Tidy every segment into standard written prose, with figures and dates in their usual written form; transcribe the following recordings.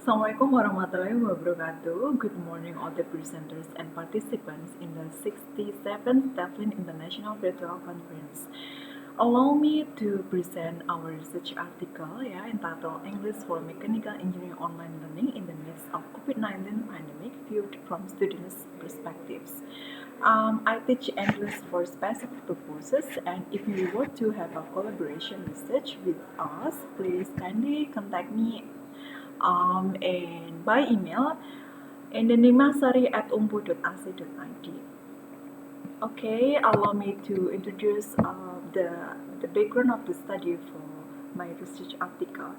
Assalamualaikum warahmatullahi wabarakatuh. Good morning all the presenters and participants in the 67th Teflin International Virtual Conference. Allow me to present our research article entitled English for Mechanical Engineering Online Learning in the Midst of COVID-19 Pandemic Viewed from Students' Perspectives. I teach English for specific purposes, and if you want to have a collaboration research with us, please kindly contact me and by email and nimasari@umbu.ac.id. Okay, allow me to introduce the background of the study for my research article.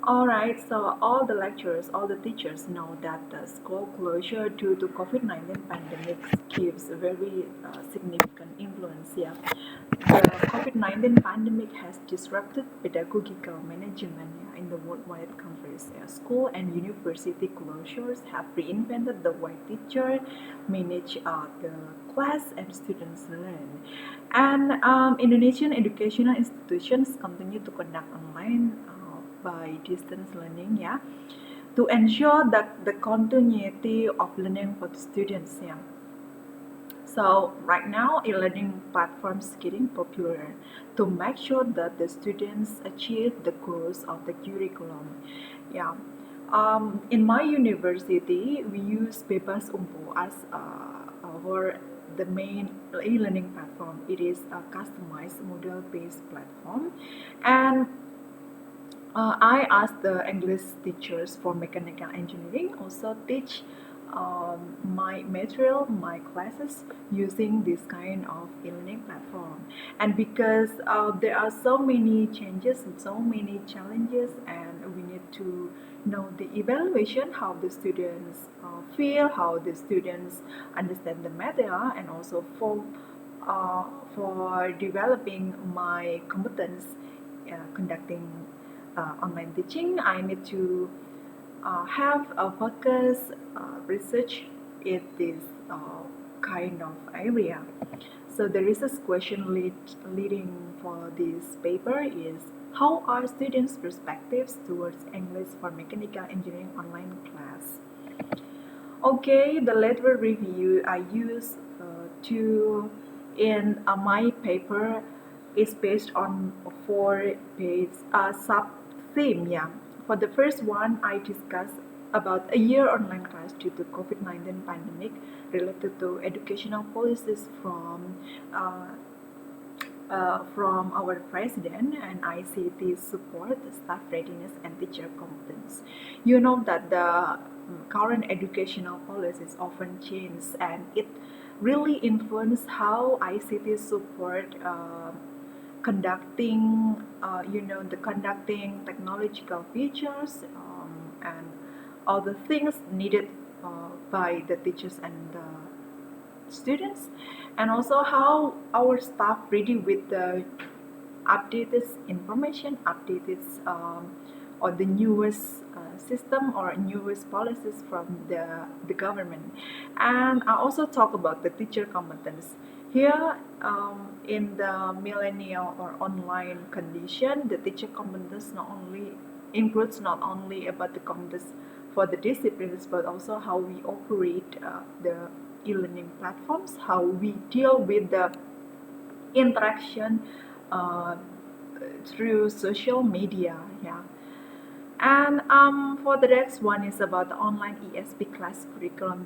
Alright, so all the lecturers, all the teachers know that the school closure due to COVID-19 pandemic gives a very significant influence. The COVID-19 pandemic has disrupted pedagogical management in the worldwide countries. School and university closures have reinvented the way teachers manage the class and students learn. And Indonesian educational institutions continue to conduct online by distance learning to ensure that the continuity of learning for the students. So right now e-learning platforms getting popular to make sure that the students achieve the goals of the curriculum. In my university we use Bebas Umpu as our the main e-learning platform. It is a customized model-based platform, and I asked the English teachers for mechanical engineering also teach my material, my classes using this kind of e-learning platform. And because there are so many changes and so many challenges, and we need to know the evaluation, how the students feel, how the students understand the material, and also for developing my competence conducting online teaching, I need to have a focus research in this kind of area. So the research question leading for this paper is, how are students' perspectives towards English for Mechanical Engineering online class? Okay, the letter review I use to in my paper is based on 4 page sub-theme. For the first one, I discuss about a year online class due to COVID-19 pandemic related to educational policies from our president and ICT support, staff readiness, and teacher competence. You know that the current educational policies often change, and it really influence how ICT support conducting technological features and all the things needed by the teachers and the students, and also how our staff ready with the updated information, updated or the newest system or newest policies from the government. And I also talk about the teacher competence. Here in the millennial or online condition, the teacher competence includes not only about the competence for the disciplines, but also how we operate the e-learning platforms, how we deal with the interaction uh, through social media. And for the next one is about the online ESP class curriculum,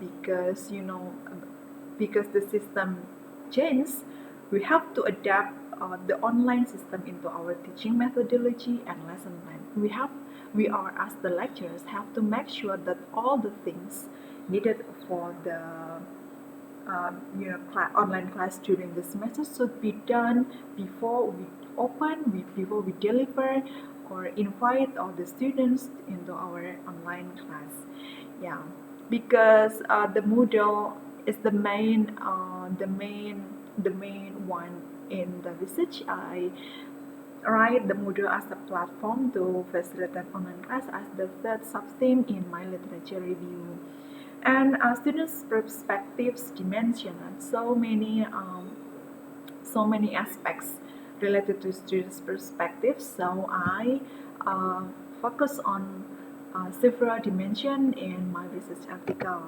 because the system changed, we have to adapt the online system into our teaching methodology and lesson plan. We are as the lecturers have to make sure that all the things needed for the online class during the semester should be done before we before we deliver or invite all the students into our online class. Yeah, because the Moodle is the main one in the research. I write the Moodle as a platform to facilitate online class as the third sub-theme in my literature review. And students' perspectives dimension and so many aspects related to students' perspectives. So I focus on several dimensions in my research article.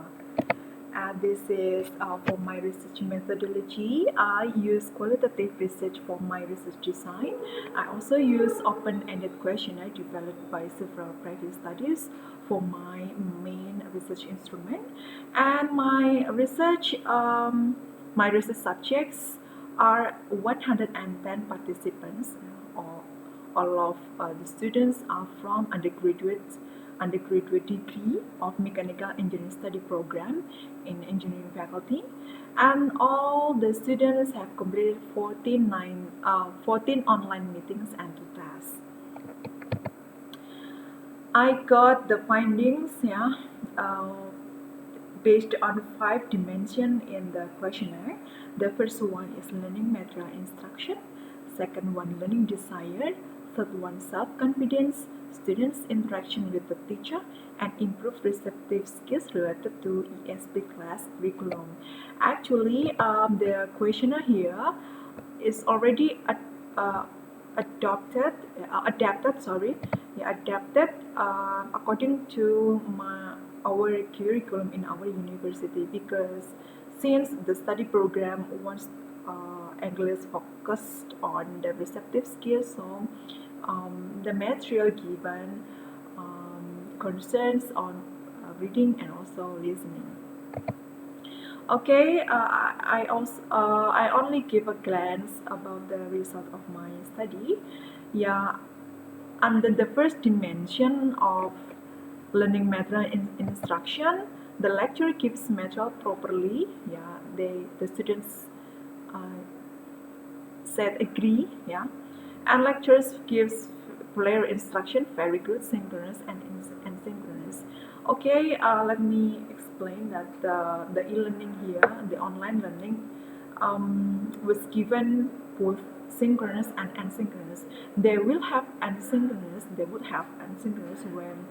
This is for my research methodology. I use qualitative research for my research design. I also use open-ended questionnaire developed by several previous studies for my main research instrument. And my research subjects are 110 participants. All of the students are from undergraduate degree of mechanical engineering study program in engineering faculty, and all the students have completed 14 online meetings and 2 tests. I got the findings, based on 5 dimensions in the questionnaire. The first one is learning material instruction, second one learning desire, third one self-confidence, students' interaction with the teacher, and improved receptive skills related to ESP class curriculum. Actually, the questionnaire here is already adapted according to our curriculum in our university, because since the study program wants English focused on the receptive skills, so the material given concerns on reading and also listening. Okay, I only give a glance about the result of my study. Yeah, under the first dimension of learning material instruction, the lecturer gives material properly. Yeah, the students said agree. Yeah, and lecturers gives clear instruction, very good, synchronous and asynchronous. Okay, let me explain that the e-learning here, the online learning, was given both synchronous and asynchronous. They would have asynchronous when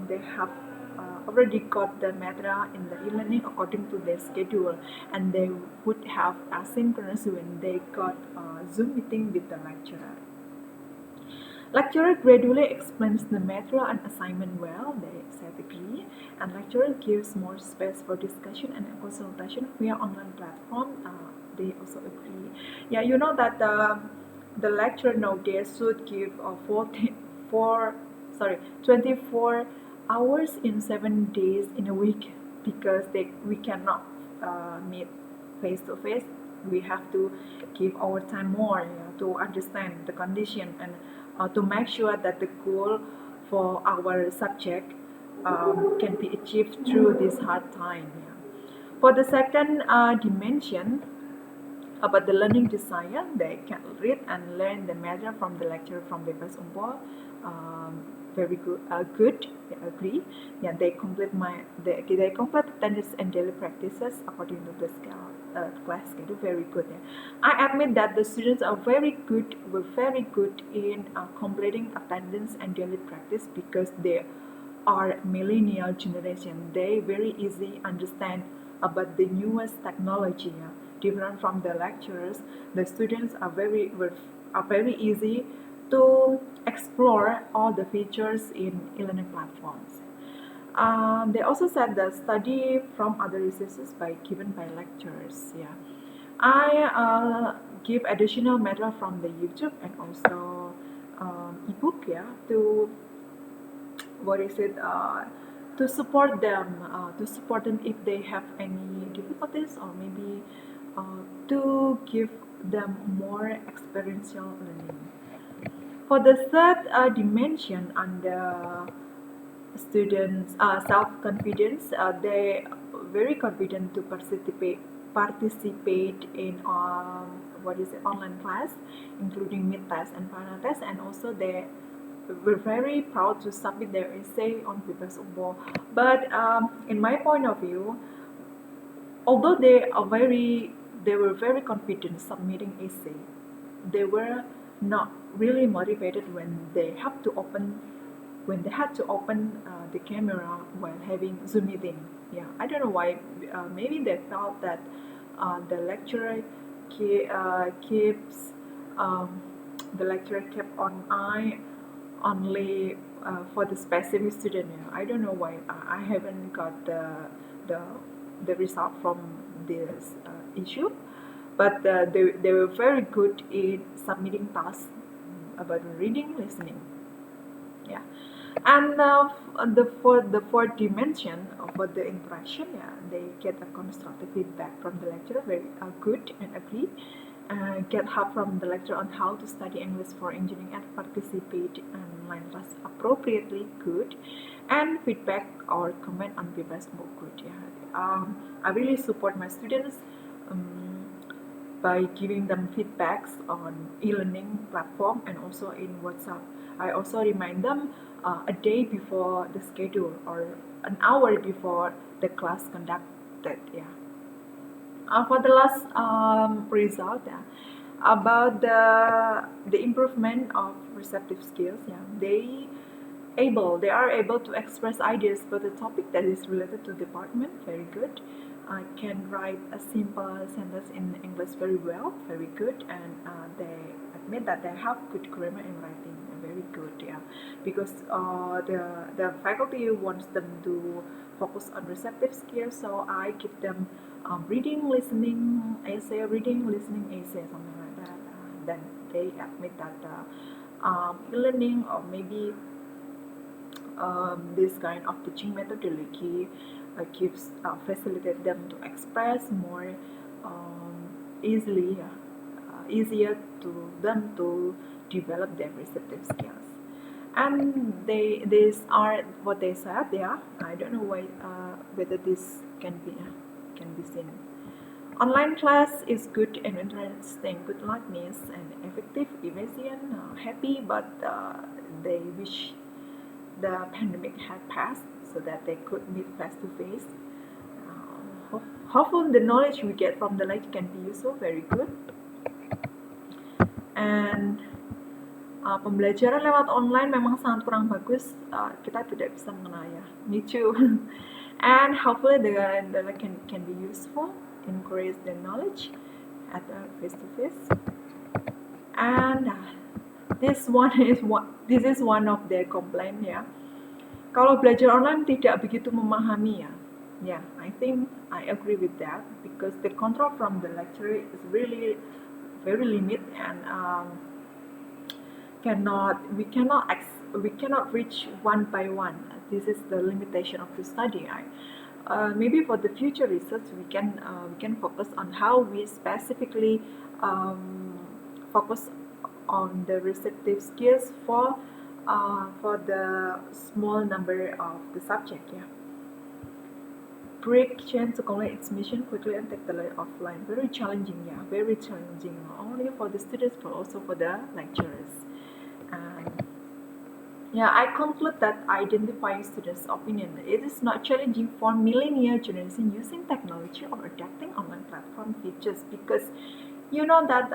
they have already got the material in the e-learning according to their schedule, and they would have asynchronous when they got Zoom meeting with the lecturer. Lecturer gradually explains the material and assignment well, they said agree, and lecturer gives more space for discussion and consultation via online platform, they also agree. Yeah, you know that the lecturer nowadays should give 24 hours in 7 days in a week, because we cannot meet face to face. We have to give our time more, to understand the condition, and to make sure that the goal for our subject can be achieved through this hard time. For the second dimension about the learning desire, they can read and learn the matter from the lecture from Bebas Umpo. Very good. They agree. Yeah, they complete attendance and daily practices according to the class schedule. Very good. Yeah. I admit that the students are very good. Were very good in completing attendance and daily practice, because they are millennial generation. They very easy understand about the newest technology. Yeah. Different from the lecturers, the students are very easy to explore all the features in e-learning platforms. They also said that study from other resources given by lecturers. Yeah, I give additional material from the YouTube and also ebook. Yeah, to to support them if they have any difficulties, or maybe to give them more experiential learning. For the third dimension under students self-confidence, they very confident to participate in online class, including mid test and final test, and also they were very proud to submit their essay on Bebas Umbo. But in my point of view, although they were very confident submitting essay, they were not really motivated when they had to open the camera while having Zoom meeting. Yeah, I don't know why. Maybe they felt that the lecturer keeps the lecturer kept on eye only for the specific student. I don't know why I haven't got the the result from this issue, but they were very good in submitting tasks about reading, listening. Yeah, and for the fourth dimension about the interaction, they get a constructive feedback from the lecturer, very good and agree. Get help from the lecturer on how to study English for engineering and participate in online class appropriately, good. And feedback or comment on papers more good. I really support my students um, by giving them feedbacks on e-learning platform and also in WhatsApp. I also remind them a day before the schedule or an hour before the class conducted. For the last result, about the improvement of receptive skills, they are able to express ideas about the topic that is related to department. Very good. I can write a simple sentence in English very well. Very good. And they admit that they have good grammar in writing. Very good. Because the faculty wants them to focus on receptive skills, so I give them reading, listening, essay, reading, listening, essay, something like that. Then they admit that e-learning or maybe this kind of teaching methodology gives facilitate them to express more easier to them to develop their receptive skills. And these are what they said. I don't know whether this can be seen. Online class is good and interesting, good likeness and effective evasion. Happy, but they wish the pandemic had passed so that they could meet face to face. Hopefully the knowledge we get from the lecture can be useful, very good. And pembelajaran lewat online memang sangat kurang bagus, kita tidak bisa mengenalnya. Me too. And hopefully the can be useful, increase the knowledge at face to face. And this is one of their complaint. Kalau belajar online tidak begitu memahami. I think I agree with that, because the control from the lecturer is really very limited, and we cannot reach one by one. This is the limitation of the study. Maybe for the future research we can focus on how we specifically focus on the receptive skills for the small number of the subject. Break change to complete its mission quickly and take the light offline. Very challenging, very challenging. Not only for the students but also for the lecturers. I conclude that identifying students' opinion, it is not challenging for millennial generation using technology or adapting online platform features, because you know that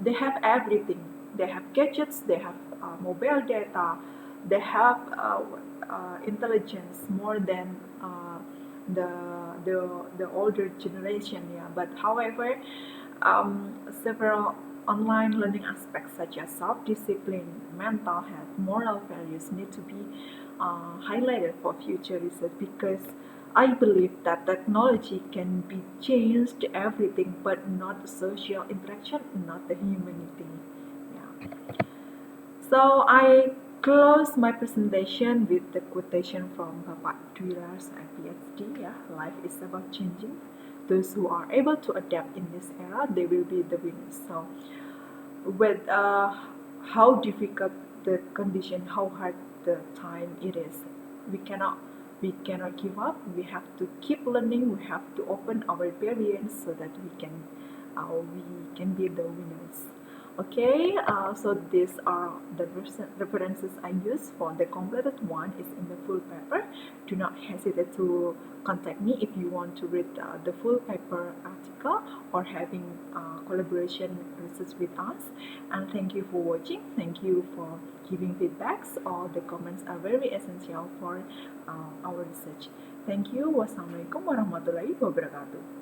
they have everything. They have gadgets, they have mobile data, they have intelligence more than the older generation. But however, several online learning aspects such as self-discipline, mental health, moral values need to be highlighted for future research, because I believe that technology can be changed everything, but not the social interaction, not the humanity. So I close my presentation with the quotation from Bapak Dwiras, PhD. Life is about changing. Those who are able to adapt in this era, they will be the winners. So, with how difficult the condition, how hard the time it is, we cannot give up. We have to keep learning. We have to open our barriers so that we can be the winners. Okay, so these are the references I use. For the completed one is in the full paper. Do not hesitate to contact me if you want to read the full paper article or having collaboration research with us. And thank you for watching. Thank you for giving feedbacks. All the comments are very essential for our research. Thank you. Wassalamualaikum warahmatullahi wabarakatuh.